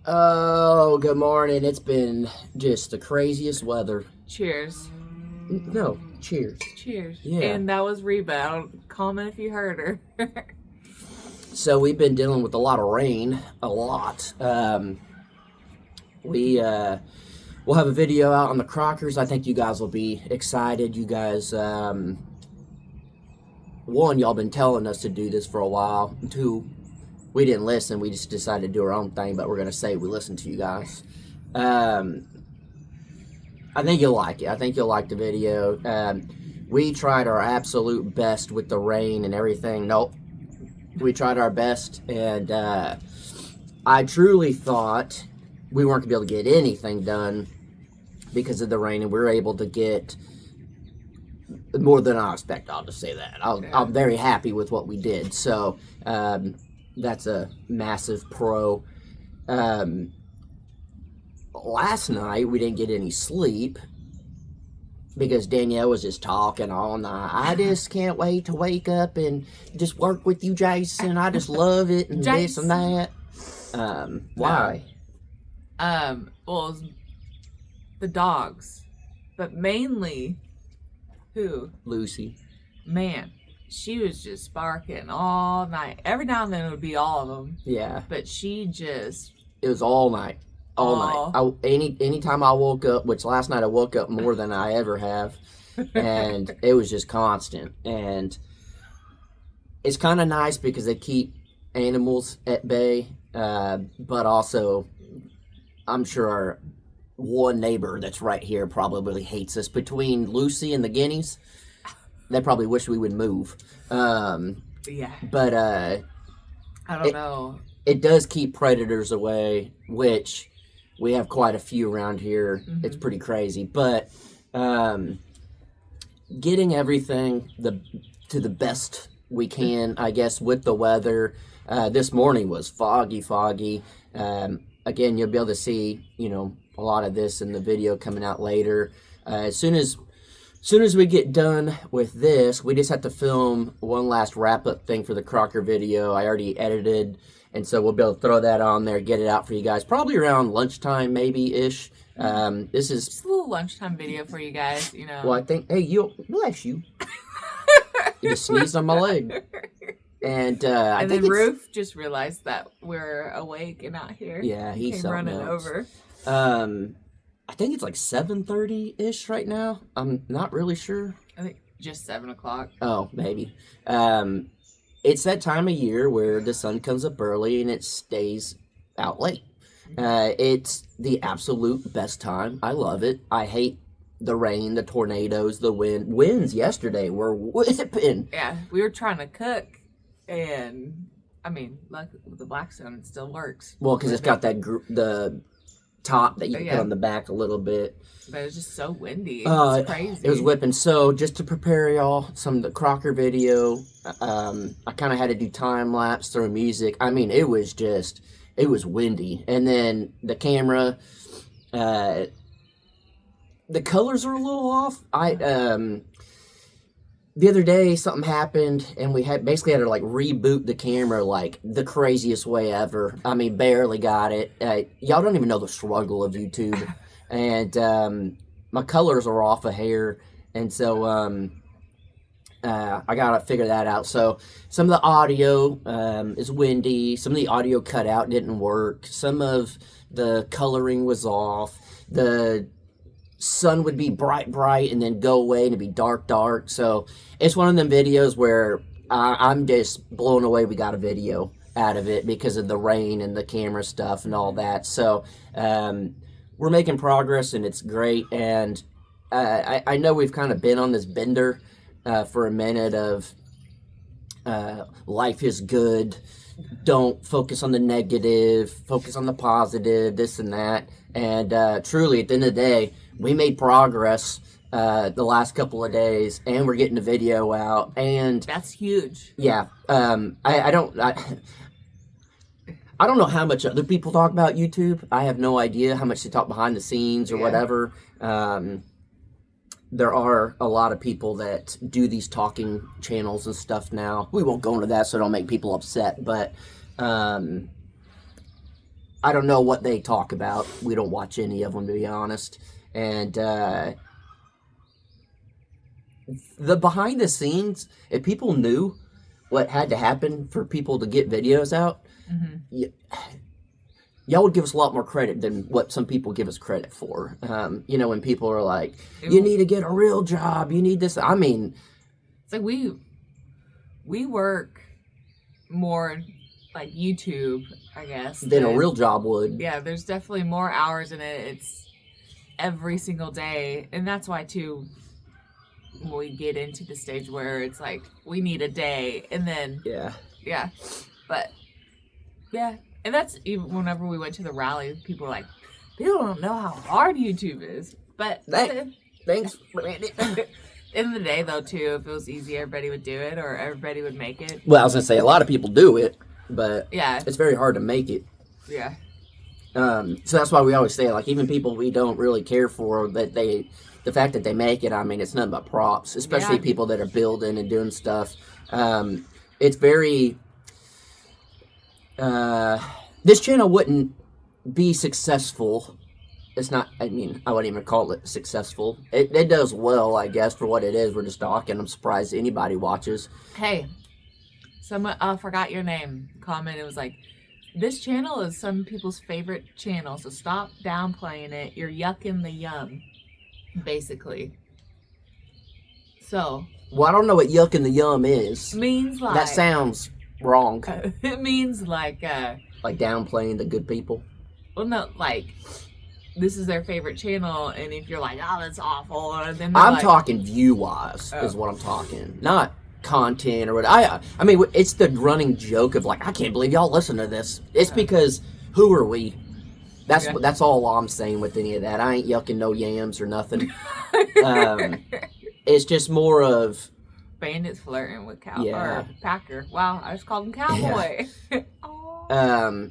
Oh, good morning. It's been just the craziest weather. Cheers. No, cheers. Cheers. Yeah. And that was Rebound. Comment if you heard her. So we've been dealing with a lot of rain, a lot. We'll have a video out on the Crockers. I think you guys will be excited. You guys, one, y'all been telling us to do this for a while. Two, we didn't listen. We just decided to do our own thing, but we're gonna say we listened to you guys. I think you'll like it. I think you'll like the video. We tried our absolute best with the rain and everything. Nope. We tried our best, and I truly thought we weren't going to be able to get anything done because of the rain, and we were able to get more than I expect. I'll just say that. I'm very happy with what we did. So that's a massive pro. Last night, we didn't get any sleep because Danielle was just talking all night. I just can't wait to wake up and just work with you, Jason. I just love it and this and that. Why? Well, it was the dogs, but mainly who? Lucy. Man, she was just barking all night. Every now and then it would be all of them. Yeah. But she just. It was all night. All night. Anytime I woke up, which last night I woke up more than I ever have, and it was just constant. And it's kind of nice because they keep animals at bay, but also I'm sure our one neighbor that's right here probably hates us. Between Lucy and the guineas, they probably wish we would move. Yeah. But I don't know. It does keep predators away, which we have quite a few around here. Mm-hmm. It's pretty crazy. But getting everything to the best we can, I guess, with the weather. This morning was foggy. Again, you'll be able to see, a lot of this in the video coming out later. As soon as we get done with this, we just have to film one last wrap-up thing for the Crocker video. I already edited, and so we'll be able to throw that on there, get it out for you guys, probably around lunchtime, maybe-ish. This is just a little lunchtime video for you guys, Well, I think, hey, bless you. You just sneezed on my leg. And I think Roof just realized that we're awake and not here. Yeah, he came running over. I think it's like 7:30-ish right now. I'm not really sure. I think just 7 o'clock. Oh, maybe. It's that time of year where the sun comes up early and it stays out late. It's the absolute best time. I love it. I hate the rain, the tornadoes, the wind. Winds yesterday were whipping. Yeah, we were trying to cook, and like with the Blackstone, it still works. Well, because it's got the top that you can put on the back a little bit. But it was just so windy. It's crazy. It was whipping. So just to prepare y'all some of the Crocker video, I kind of had to do time lapse through music. It was windy. And then the camera, the colors are a little off. The other day something happened and we basically had to reboot the camera the craziest way ever. Barely got it. Y'all don't even know the struggle of YouTube. And my colors are off a hair, and so I gotta figure that out. So some of the audio is windy. Some of the audio cut out didn't work. Some of the coloring was off. The sun would be bright and then go away and it'd be dark. So it's one of them videos where I'm just blown away we got a video out of it because of the rain and the camera stuff and all that. So we're making progress and it's great. And I know we've kind of been on this bender for a minute of life is good, don't focus on the negative, focus on the positive, this and that. And truly, at the end of the day, we made progress the last couple of days, and we're getting the video out, and that's huge. Yeah, I don't know how much other people talk about YouTube. I have no idea how much they talk behind the scenes or whatever. There are a lot of people that do these talking channels and stuff now. We won't go into that so don't make people upset, but I don't know what they talk about. We don't watch any of them, to be honest. And the behind the scenes, if people knew what had to happen for people to get videos out, y'all would give us a lot more credit than what some people give us credit for. You know, when people are like, you need to get a real job, you need this. I mean, it's like we work more like YouTube, I guess, than a real job would. Yeah, there's definitely more hours in it. It's every single day. And that's why, too, we get into the stage where it's like, we need a day. And then, yeah. But, yeah. And that's even whenever we went to the rally, people were like, people don't know how hard YouTube is. But Thanks. in the day, though, too, if it was easy, everybody would do it or everybody would make it. Well, I was going to say, a lot of people do it, but yeah, it's very hard to make it. Yeah. So that's why we always say, like, even people we don't really care for, that the fact that they make it, I mean, it's nothing but props, especially people that are building and doing stuff. It's very, this channel wouldn't be successful. It's not, I mean, I wouldn't even call it successful. It does well, I guess, for what it is. We're just talking. I'm surprised anybody watches. Hey, someone, forgot your name, comment. It was like, this channel is some people's favorite channel, so stop downplaying it. You're yucking the yum, basically. So. Well, I don't know what yucking the yum is. Means like. That sounds wrong. It means like. Like downplaying the good people? Well, no, like. This is their favorite channel, and if you're like, oh, that's awful, or then I'm like, talking view-wise, is what I'm talking. Not content or what. I mean, it's the running joke of like, I can't believe y'all listen to this. It's because who are we? That's all I'm saying with any of that. I ain't yucking no yams or nothing. It's just more of Bandit's flirting with or Packer. Wow, I just called him Cowboy. Yeah.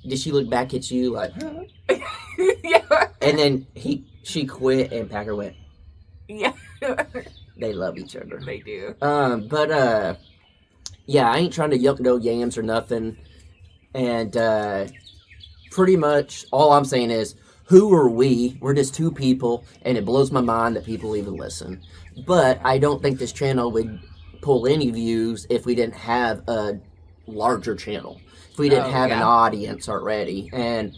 Did she look back at you like? Yeah. And then she quit, and Packer went. Yeah. They love each other. They do. But yeah, I ain't trying to yuck no yams or nothing. And pretty much all I'm saying is, who are we? We're just two people, and it blows my mind that people even listen. But I don't think this channel would pull any views if we didn't have a larger channel. If we didn't have an audience already. And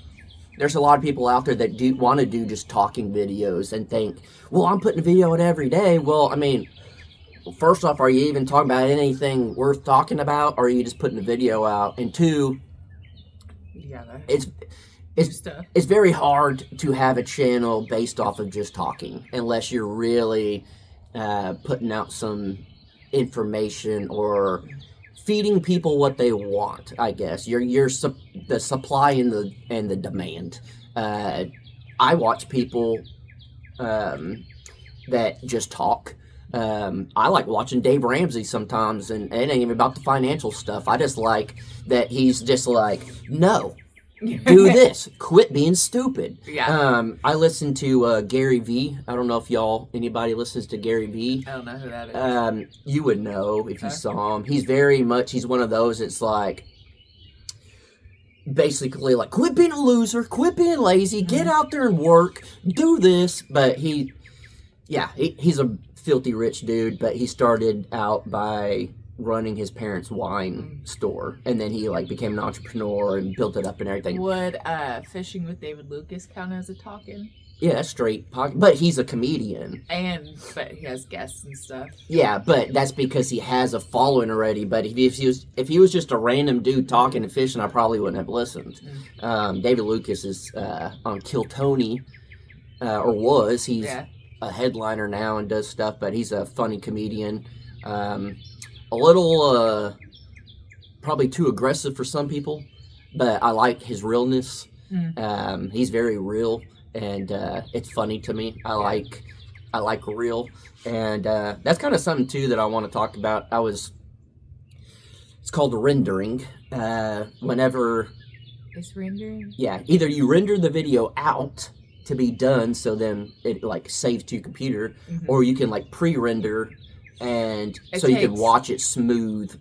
there's a lot of people out there that do want to do just talking videos and think, well, I'm putting a video out every day. Well, I mean, first off, are you even talking about anything worth talking about, or are you just putting a video out? And two, it's very hard to have a channel based off of just talking, unless you're really putting out some information or feeding people what they want. I guess you're the supply and the demand. I watch people that just talk. I like watching Dave Ramsey sometimes, and it ain't even about the financial stuff. I just like that he's just like, no, do this. Quit being stupid. Yeah. I listen to Gary Vee. I don't know if anybody listens to Gary Vee. I don't know who that is. You would know if you saw him. He's one of those. It's like, basically like, quit being a loser, quit being lazy, get out there and work, do this. But he's a filthy rich dude, but he started out by running his parents' wine store, and then he like became an entrepreneur and built it up and everything. Would Fishing with David Lucas count as a talking? Yeah, that's straight pocket, but he's a comedian, but he has guests and stuff. Yeah, but that's because he has a following already. But if he was just a random dude talking and fishing, I probably wouldn't have listened. David Lucas is on Kill Tony, or was. He's a headliner now and does stuff, but he's a funny comedian. A little, probably too aggressive for some people, but I like his realness. He's very real, and it's funny to me. I like real, and that's kind of something too that I want to talk about. It's called rendering. Whenever it's rendering. Yeah, either you render the video out to be done, so then it like saves to your computer, or you can like pre-render. And so you can watch it smooth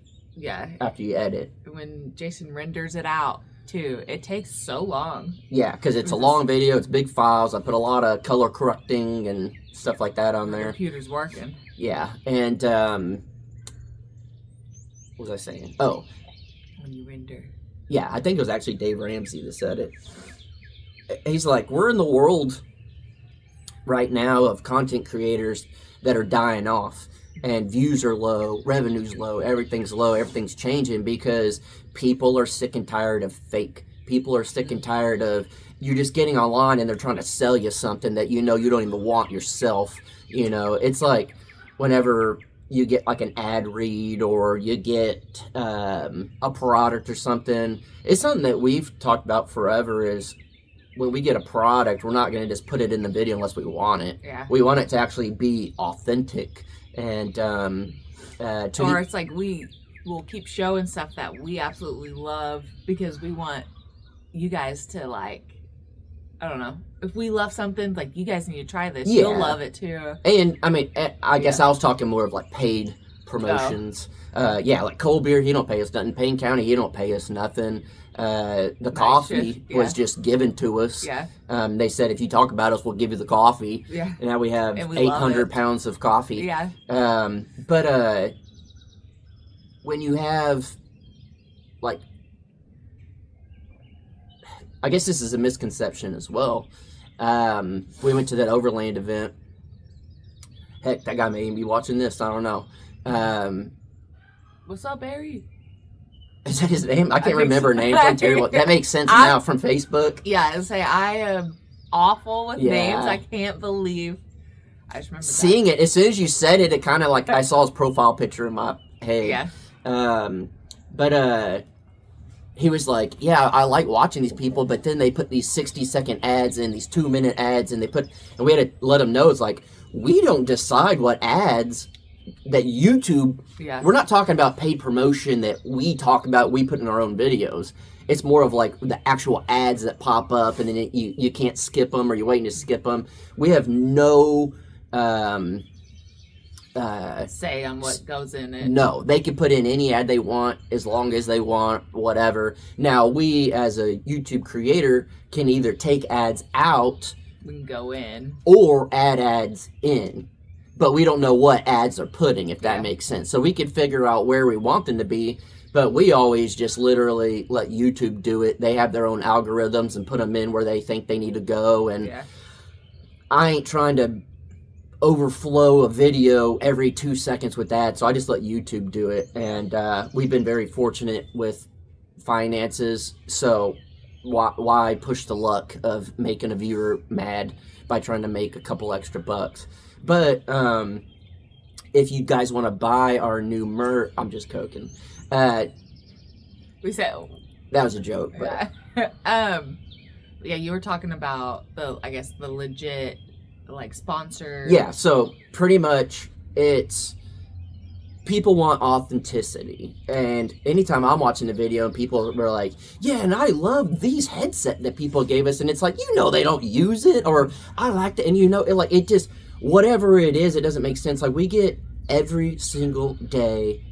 after you edit. When Jason renders it out, too. It takes so long. Yeah, because it's a long video. It's big files. I put a lot of color correcting and stuff like that on there. The computer's working. Yeah, and what was I saying? Oh, when you render. Yeah, I think it was actually Dave Ramsey that said it. He's like, we're in the world right now of content creators that are dying off, and views are low, revenue's low, everything's changing because people are sick and tired of fake. People are sick and tired of you're just getting online and they're trying to sell you something that you don't even want yourself. It's like whenever you get like an ad read or you get a product or something. It's something that we've talked about forever is when we get a product, we're not going to just put it in the video unless we want it. Yeah. We want it to actually be authentic. And or it's like we will keep showing stuff that we absolutely love because we want you guys to like, I don't know. If we love something, like, you guys need to try this. Yeah. You'll love it, too. And, I mean, I guess I was talking more of, like, paid promotions. Oh. Like Cold Beer, he don't pay us nothing. Payne County, he don't pay us nothing. The coffee was just given to us. Yeah. They said, if you talk about us, we'll give you the coffee. Yeah. And now we have 800 pounds of coffee. Yeah. But when you have, like, I guess this is a misconception as well. We went to that Overland event. Heck, that guy may even be watching this. I don't know. What's up, Barry? Is that his name? I can't remember names. I'm terrible. That makes sense now from Facebook. Yeah, I say I am awful with names. I can't believe. I just remember seeing it as soon as you said it. It kind of like I saw his profile picture in my head. Yeah. But he was like, yeah, I like watching these people, but then they put these 60-second ads and these 2-minute ads, and we had to let them know, it's like, we don't decide what ads that YouTube, we're not talking about paid promotion that we talk about, we put in our own videos. It's more of like the actual ads that pop up, and then you can't skip them, or you're waiting to skip them. We have no say on what goes in it. No, they can put in any ad they want as long as they want, whatever. Now, we as a YouTube creator can either take ads out, we can go in, or add ads in. But we don't know what ads they're putting, if that makes sense. So we can figure out where we want them to be, but we always just literally let YouTube do it. They have their own algorithms and put them in where they think they need to go. And I ain't trying to overflow a video every 2 seconds with ads, so I just let YouTube do it. And we've been very fortunate with finances, so why push the luck of making a viewer mad by trying to make a couple extra bucks? But if you guys want to buy our new merch, I'm just coking. We said that was a joke, but you were talking about the legit like sponsor. Yeah, so pretty much it's people want authenticity, and anytime I'm watching a video and people were like, yeah, and I love these headset that people gave us, and it's like, they don't use it, or I like it, and it just, whatever it is, it doesn't make sense. Like, we get every single day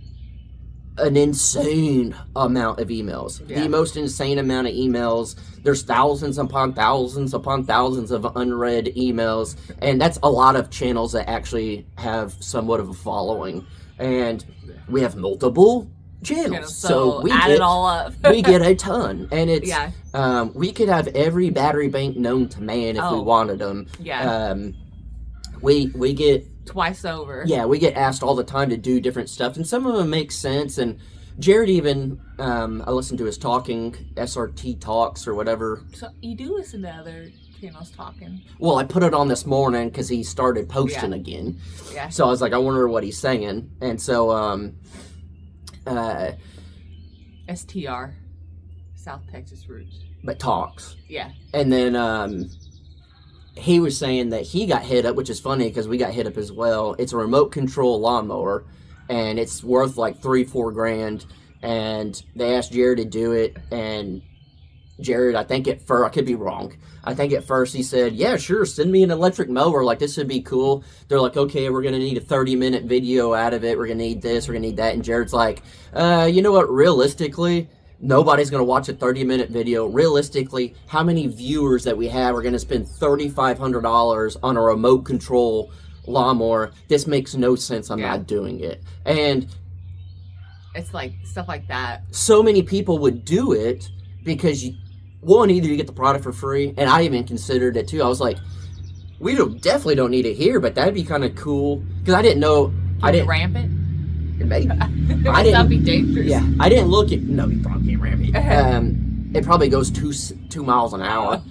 an insane amount of emails. The most insane amount of emails. There's thousands upon thousands upon thousands of unread emails, and that's a lot of channels that actually have somewhat of a following. And we have multiple channels, so we add it all up. We get a ton, and it's we could have every battery bank known to man if we wanted them. We get twice over. Yeah, we get asked all the time to do different stuff, and some of them make sense. And Jared even, I listened to his talking, SRT Talks or whatever. So you do listen to other channels talking? Well, I put it on this morning because he started posting again. Yeah. So I was like, I wonder what he's saying. And so, STR, South Texas Roots. But Talks. Yeah. And then, he was saying that he got hit up, which is funny because we got hit up as well. It's a remote control lawnmower, and it's worth like $3-4 grand. And they asked Jared to do it, and Jared, I think at first, I could be wrong, I think at first he said, yeah, sure, send me an electric mower, like this would be cool. They're like, okay, we're gonna need a 30-minute video out of it, we're gonna need this, we're gonna need that. And Jared's like, you know what, realistically, Nobody's going to watch a 30-minute video. Realistically, how many viewers that we have are going to spend $3,500 on a remote control lawnmower? This makes no sense. I'm not doing it. And it's like stuff like that. So many people would do it because, either you get the product for free, and I even considered it too. I was like, we definitely don't need it here, but that'd be kind of cool. Because I didn't know. I didn't ramp it? Maybe. That'd be dangerous. Yeah, I didn't look at. No, you probably can't ram it. It probably goes 2 miles an hour.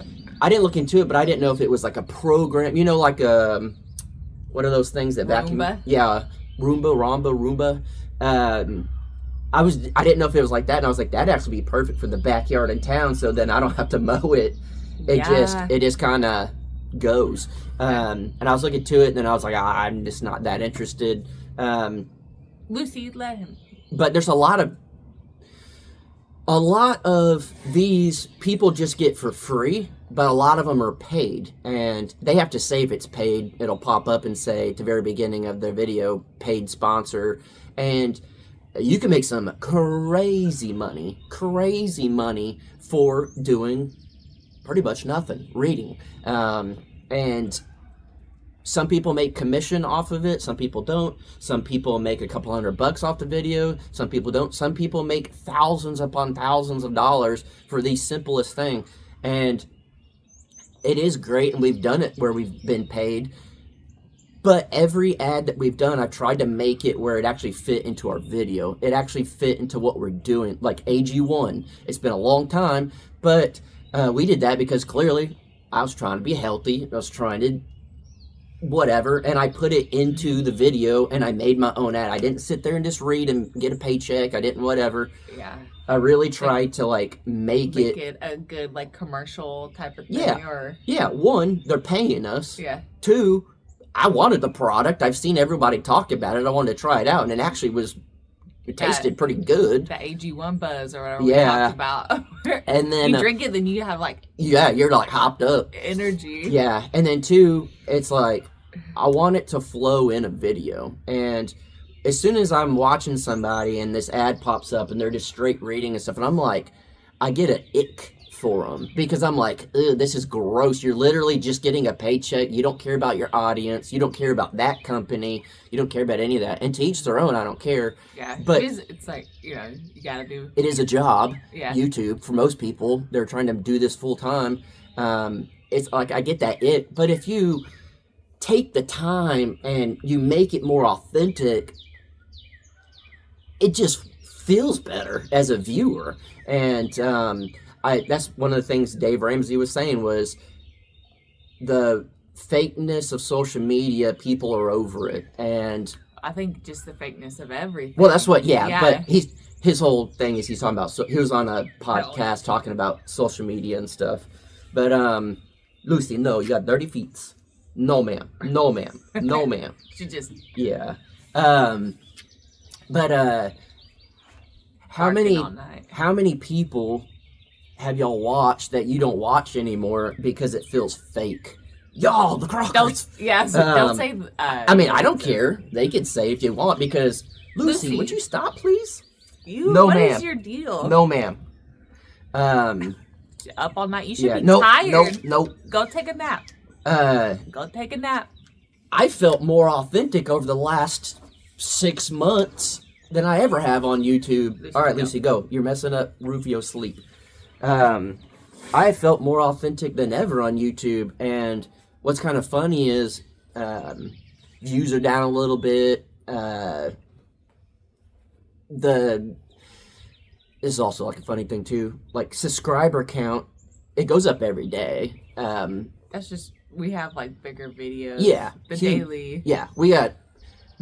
I didn't look into it, but I didnn't know if it was like a program. You know, like what are those things that vacuum? Roomba? Yeah, Roomba. I didn't know if it was like that, and I was like, that'd actually be perfect for the backyard in town. So then I don't have to mow it. It just kind of goes. And I was looking to it, and then I was like, I'm just not that interested. Lucy, let him. But there's a lot of these people just get for free, but a lot of them are paid, and they have to say if it's paid. It'll pop up and say at the very beginning of their video, paid sponsor, and you can make some crazy money for doing pretty much nothing, reading. And some people make commission off of it. Some people don't. Some people make a couple $100 off the video. Some people don't. Some people make thousands upon thousands of dollars for the simplest thing. And it is great, and we've done it where we've been paid. But every ad that we've done, I've tried to make it where it actually fit into our video. It actually fit into what we're doing. Like AG1. It's been a long time, but we did that because clearly I was trying to be healthy. I was trying to whatever, and I put it into the video, and I made my own ad. I didn't sit there and just read and get a paycheck. I didn't whatever. Yeah. I really tried to like make it a good like commercial type of thing. Yeah. One, they're paying us. Yeah. Two, I wanted the product. I've seen everybody talk about it. I wanted to try it out, and it tasted pretty good. The AG1 buzz or whatever we talked about. And then you drink it, then you have like you're like hopped up energy. Yeah, and then two, it's like I want it to flow in a video, and as soon as I'm watching somebody and this ad pops up and they're just straight reading and stuff, and I'm like, I get an ick for them because I'm like, ugh, this is gross. You're literally just getting a paycheck. You don't care about your audience. You don't care about that company. You don't care about any of that. And to each their own, I don't care. Yeah, but it's like, you gotta do. It is a job. Yeah. YouTube, for most people, they're trying to do this full time. It's like, I get that ick, but if you take the time and you make it more authentic, it just feels better as a viewer. And that's one of the things Dave Ramsey was saying was the fakeness of social media. People are over it, and I think just the fakeness of everything. Well, that's what. Yeah. But his whole thing is he's talking about. So he was on a podcast talking about social media and stuff. But Lucy, no, you got dirty feet. No, ma'am. No, ma'am. No, ma'am. She just yeah. But how many people have y'all watched that you don't watch anymore because it feels fake? Y'all, the Crockers. Don't say. I mean, I don't care. They can say if you want, because Lucy, would you stop, please? What is your deal? No, ma'am. Up all night. You should be tired. Nope. Go take a nap. Go take a nap. I felt more authentic over the last 6 months than I ever have on YouTube. All right, Lucy, go. You're messing up Rufio's sleep. I felt more authentic than ever on YouTube, and what's kind of funny is views are down a little bit. This is also like a funny thing too. Like subscriber count, it goes up every day. That's just, we have like bigger videos. Yeah, daily. Yeah, we got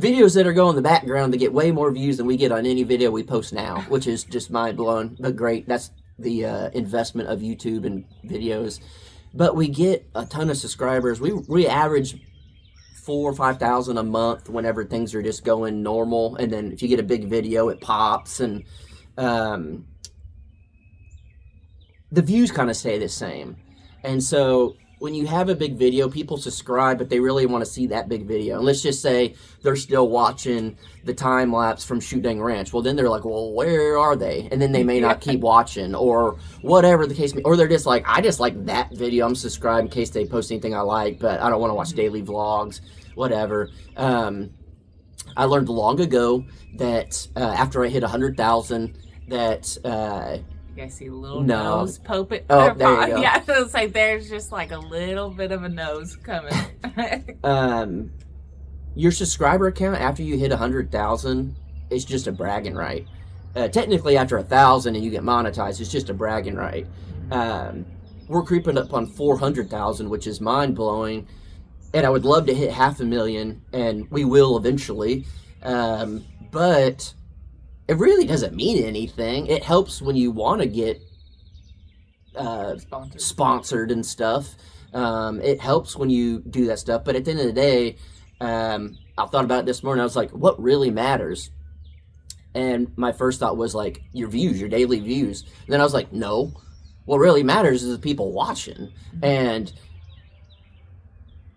videos that are going in the background that get way more views than we get on any video we post now, which is just mind blowing. But great, that's the investment of YouTube and videos. But we get a ton of subscribers. We average 4,000 or 5,000 a month whenever things are just going normal, and then if you get a big video, it pops, and the views kind of stay the same. And so when you have a big video, people subscribe, but they really want to see that big video. And let's just say they're still watching the time lapse from Shoot Dang Ranch. Well, then they're like, well, where are they? And then they may not keep watching, or whatever the case may be. Or they're just like, I just like that video. I'm subscribed in case they post anything I like, but I don't want to watch daily vlogs, whatever. I learned long ago that after I hit 100,000, that you guys see a little nose poking. Oh, there you go. Yeah, it's like there's just like a little bit of a nose coming. Your subscriber count after you hit 100,000 is just a bragging right. Technically, after 1,000 and you get monetized, it's just a bragging right. We're creeping up on 400,000, which is mind blowing. And I would love to hit 500,000, and we will eventually. But it really doesn't mean anything. It helps when you want to get sponsored and stuff. It helps when you do that stuff. But at the end of the day, I thought about it this morning. I was like, what really matters? And my first thought was like, your views, your daily views. And then I was like, no. What really matters is the people watching. And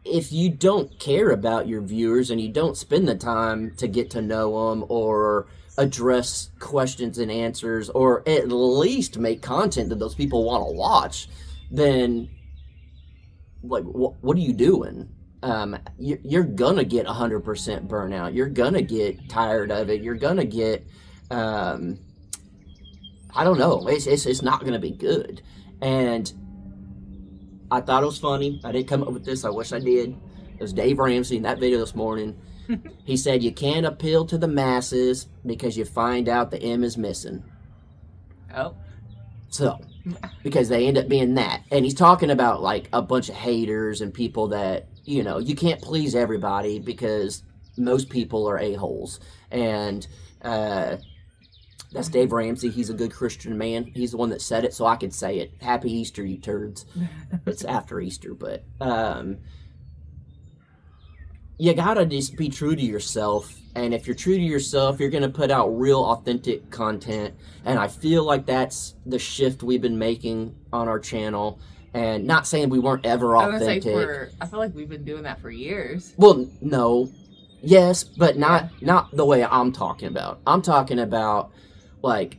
if you don't care about your viewers and you don't spend the time to get to know them or address questions and answers, or at least make content that those people want to watch, then like what are you doing? You're gonna get 100% burnout. You're gonna get tired of it. You're gonna get I don't know. It's not gonna be good. And I thought it was funny. I didn't come up with this. I wish I did. It was Dave Ramsey in that video this morning. He said, you can't appeal to the masses because you find out the M is missing. Oh. So, because they end up being that. And he's talking about like a bunch of haters and people that, you know, you can't please everybody because most people are a-holes. And that's Dave Ramsey. He's a good Christian man. He's the one that said it, so I could say it. Happy Easter, you turds. It's after Easter, but you gotta just be true to yourself. And if you're true to yourself, you're gonna put out real, authentic content. And I feel like that's the shift we've been making on our channel. And not saying we weren't ever authentic. I feel like we've been doing that for years. Well, no. Yes, but not the way I'm talking about. I'm talking about, like,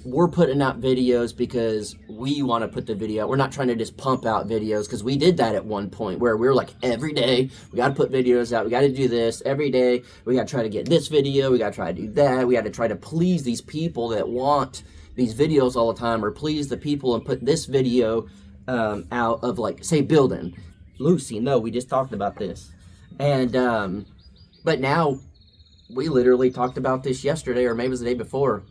we're putting out videos because we want to put the video out. We're not trying to just pump out videos, because we did that at one point where we were like, every day we got to put videos out. We got to do this every day. We got to try to get this video. We got to try to do that. We got to try to please these people that want these videos all the time, or please the people and put this video out of, like, say, building. Lucy, no, we just talked about this. And, but now we literally talked about this yesterday, or maybe it was the day before,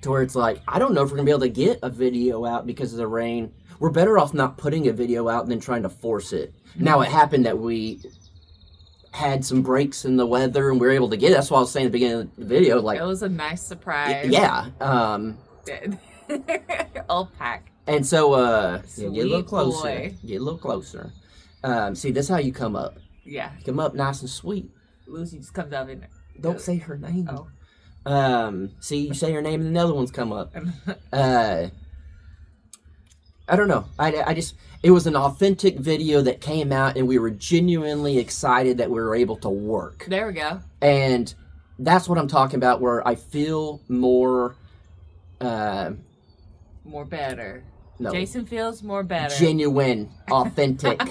to where it's like, I don't know if we're gonna be able to get a video out because of the rain. We're better off not putting a video out than trying to force it. Now, it happened that we had some breaks in the weather and we were able to get it. That's why I was saying at the beginning of the video, like, it was a nice surprise. Yeah. All pack. And so get a little closer. Boy. Get a little closer. See, this is how you come up. Yeah. Come up nice and sweet. Lucy just comes out in there. Don't say her name. Oh. See, you say her name and the other ones come up. I don't know. I just, it was an authentic video that came out and we were genuinely excited that we were able to work. There we go. And that's what I'm talking about, where I feel more, more better. No. Jason feels more better. Genuine, authentic.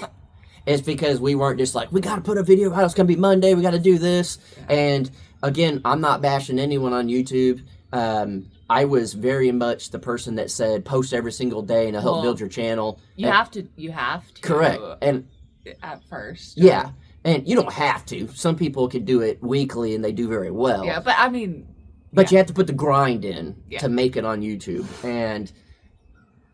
It's because we weren't just like, we got to put a video out. It's going to be Monday. We got to do this. Yeah. And again, I'm not bashing anyone on YouTube. I was very much the person that said post every single day and it'll help build your channel. You have to. Correct. And at first. Yeah. And you don't have to. Some people can do it weekly and they do very well. Yeah, but I mean. But you have to put the grind in to make it on YouTube. And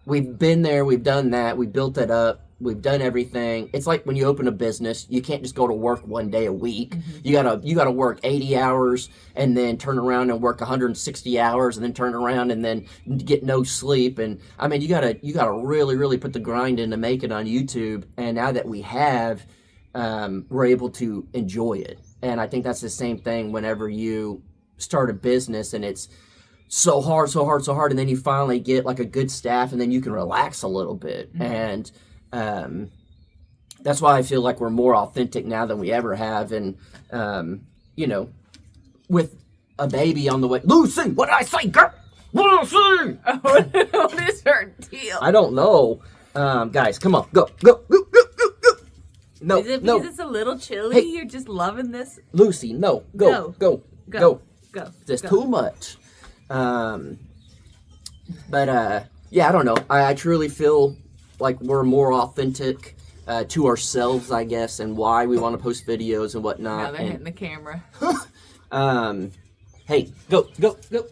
we've been there. We've done that. We built it up. We've done everything. It's like when you open a business, you can't just go to work one day a week. Mm-hmm. You gotta work 80 hours and then turn around and work 160 hours and then turn around and then get no sleep. And I mean, you gotta really, really put the grind in to make it on YouTube. And now that we have, we're able to enjoy it. And I think that's the same thing whenever you start a business and it's so hard, and then you finally get like a good staff and then you can relax a little bit. Mm-hmm. And That's why I feel like we're more authentic now than we ever have. And, you know, with a baby on the way. Lucy, what did I say, girl? Lucy! What is her deal? I don't know. Guys, come on. Go, go, go, go, go, go. No, is it no. because it's a little chilly? Hey. You're just loving this? Lucy, no. Go, go, go. Go. That's too much. Yeah, I don't know. I truly feel like we're more authentic to ourselves, I guess, and why we want to post videos and whatnot. Now they're hitting the camera. Hey, go, go, go.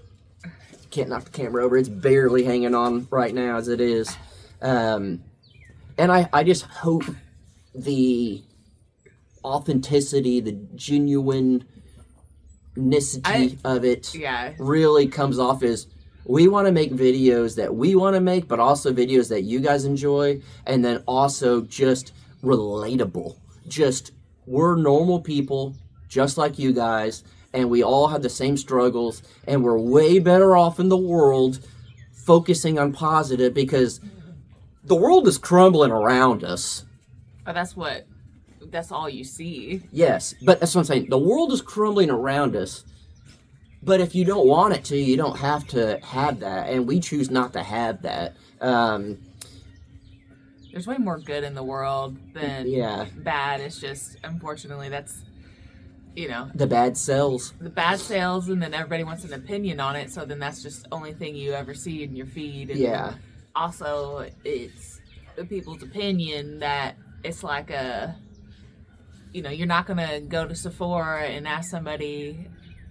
Can't knock the camera over. It's barely hanging on right now as it is. And I just hope the authenticity, the genuineness of it really comes off as we want to make videos that we want to make, but also videos that you guys enjoy, and then also just relatable. Just, we're normal people, just like you guys, and we all have the same struggles, and we're way better off in the world focusing on positive because the world is crumbling around us. Oh, that's all you see. Yes, but that's what I'm saying. The world is crumbling around us. But if you don't want it to, you don't have to have that, and we choose not to have that. There's way more good in the world than bad. It's just, unfortunately, that's, you know. The bad sells. The bad sells, and then everybody wants an opinion on it, so then that's just the only thing you ever see in your feed. And also, it's the people's opinion that it's like a, you know, you're not going to go to Sephora and ask somebody,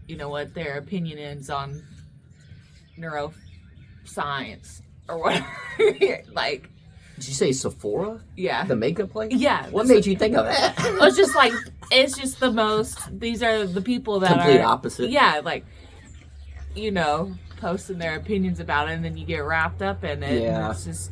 you know, what their opinion is on neuroscience or whatever. Like, did you say Sephora? Yeah. The makeup place? Yeah. What made you think of that? It's just like, it's just the most, these are the people that complete are opposite. Yeah, like, you know, posting their opinions about it, and then you get wrapped up in it. Yeah. And it's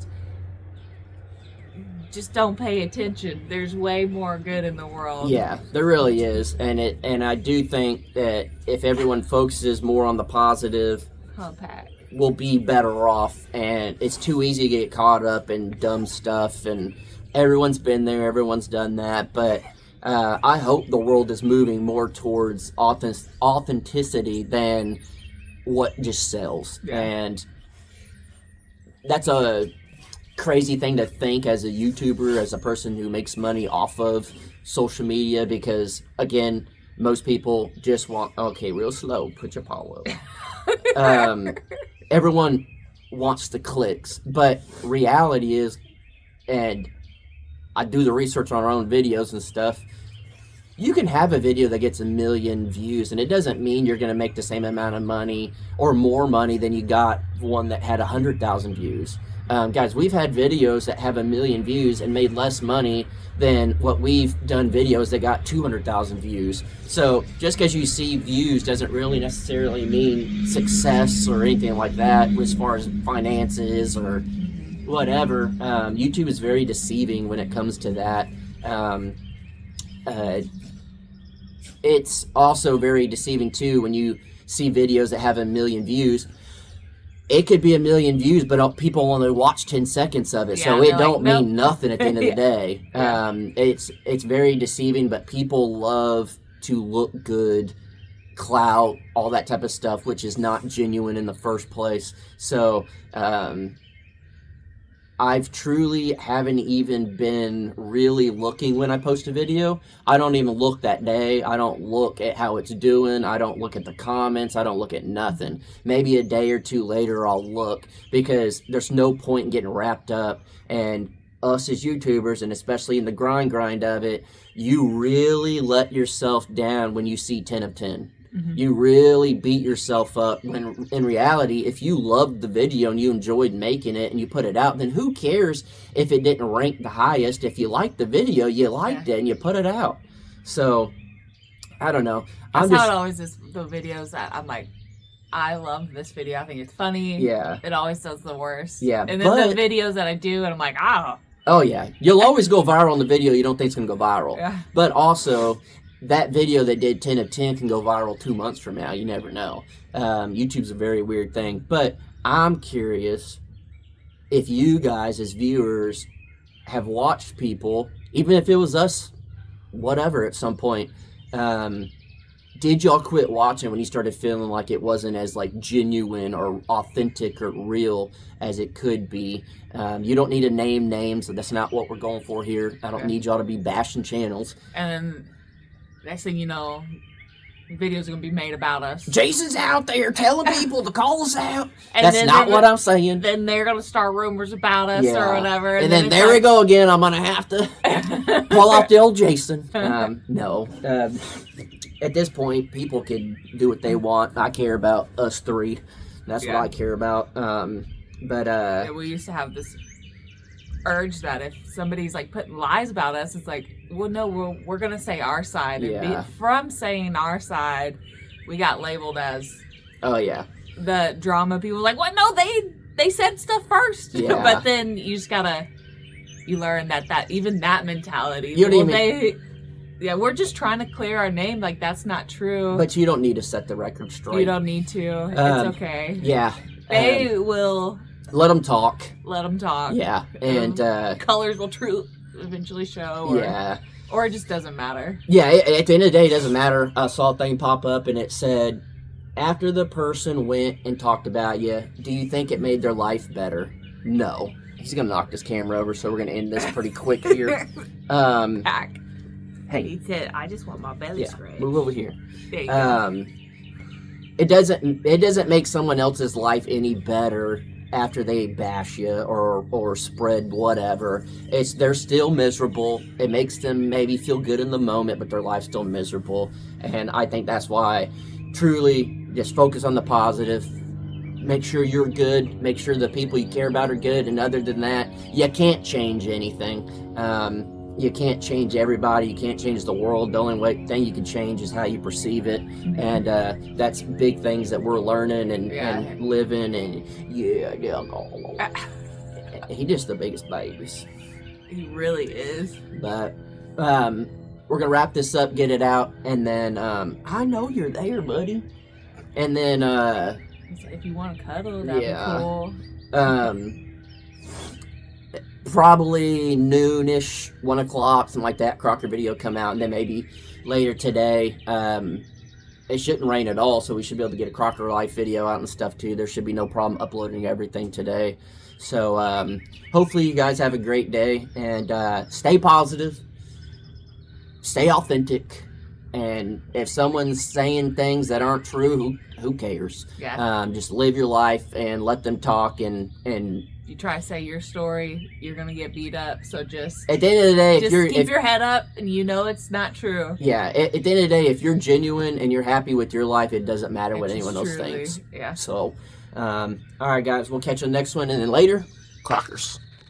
just don't pay attention. There's way more good in the world. Yeah, there really is. And I do think that if everyone focuses more on the positive, we'll be better off. And it's too easy to get caught up in dumb stuff, and everyone's been there, everyone's done that. But I hope the world is moving more towards authenticity than what just sells. Yeah. And that's a crazy thing to think as a YouTuber, as a person who makes money off of social media, because again, most people just want, okay, real slow, put your paw up. Everyone wants the clicks, but reality is, and I do the research on our own videos and stuff, you can have a video that gets 1 million views, and it doesn't mean you're going to make the same amount of money or more money than you got one that had 100,000 views. Guys, we've had videos that have 1 million views and made less money than what we've done videos that got 200,000 views. So just because you see views doesn't really necessarily mean success or anything like that as far as finances or whatever. YouTube is very deceiving when it comes to that. It's also very deceiving too when you see videos that have 1 million views. It could be 1 million views, but people only watch 10 seconds of it, so it don't mean nothing at the end of the day. It's very deceiving, but people love to look good, clout, all that type of stuff, which is not genuine in the first place. So I've truly haven't even been really looking when I post a video. I don't even look that day. I don't look at how it's doing. I don't look at the comments. I don't look at nothing. Maybe a day or two later I'll look, because there's no point in getting wrapped up. And us as YouTubers, and especially in the grind of it, you really let yourself down when you see 10 of 10. You really beat yourself up, when in reality, if you loved the video and you enjoyed making it and you put it out, then who cares if it didn't rank the highest? If you liked the video, you liked it and you put it out. So, I don't know. That's how it always is, the videos that I'm like, I love this video. I think it's funny. Yeah. It always does the worst. Yeah. And then the videos that I do, and I'm like, oh yeah. You'll always go viral on the video you don't think is going to go viral. Yeah. But also, that video that did 10 of 10 can go viral 2 months from now. You never know. YouTube's a very weird thing. But I'm curious if you guys as viewers have watched people, even if it was us, whatever, at some point, did y'all quit watching when you started feeling like it wasn't as like genuine or authentic or real as it could be? You don't need to name names. That's not what we're going for here. I don't need y'all to be bashing channels. And then next thing you know, videos are going to be made about us. Jason's out there telling people to call us out. And that's not what I'm saying. Then they're going to start rumors about us or whatever. And then there we go again. I'm going to have to pull out the old Jason. No. At this point, people can do what they want. I care about us three. That's what I care about. But we used to have this urge that if somebody's like putting lies about us, it's like, well, no, we're gonna say our side. And from saying our side, we got labeled as the drama people. Like, what? No, they said stuff first. Yeah. But then you just gotta learn that even that mentality. We're just trying to clear our name. Like, that's not true. But you don't need to set the record straight. You don't need to. It's okay. Yeah. They will. Let them talk. Let them talk. Yeah. And colors will eventually show. Or it just doesn't matter. Yeah, at the end of the day, it doesn't matter. I saw a thing pop up and it said, after the person went and talked about you, do you think it made their life better? No. He's going to knock this camera over, so we're going to end this pretty quick here. Pack. Hey. He said, I just want my belly scratched. Move over here. There you go. It doesn't make someone else's life any better after they bash you or spread whatever. They're still miserable. It makes them maybe feel good in the moment, but their life's still miserable. And I think that's why truly just focus on the positive. Make sure you're good. Make sure the people you care about are good. And other than that, you can't change anything. You can't change everybody. You can't change the world. The only thing you can change is how you perceive it. And that's big things that we're learning and living. And he's just the biggest babies. He really is. But we're going to wrap this up, get it out. And then I know you're there, buddy. And then if you want to cuddle, that'd be cool. Probably noonish, 1 o'clock, something like that. Crocker video come out, and then maybe later today. It shouldn't rain at all, so we should be able to get a Crocker Life video out and stuff too. There should be no problem uploading everything today. So hopefully you guys have a great day, and stay positive, stay authentic, and if someone's saying things that aren't true, who cares? Just live your life and let them talk and you try to say your story, you're gonna get beat up. So just at the end of the day, keep your head up, and you know it's not true. Yeah, at the end of the day, if you're genuine and you're happy with your life, it doesn't matter what anyone else thinks. Yeah. So, all right, guys, we'll catch you on the next one, and then later, Crockers.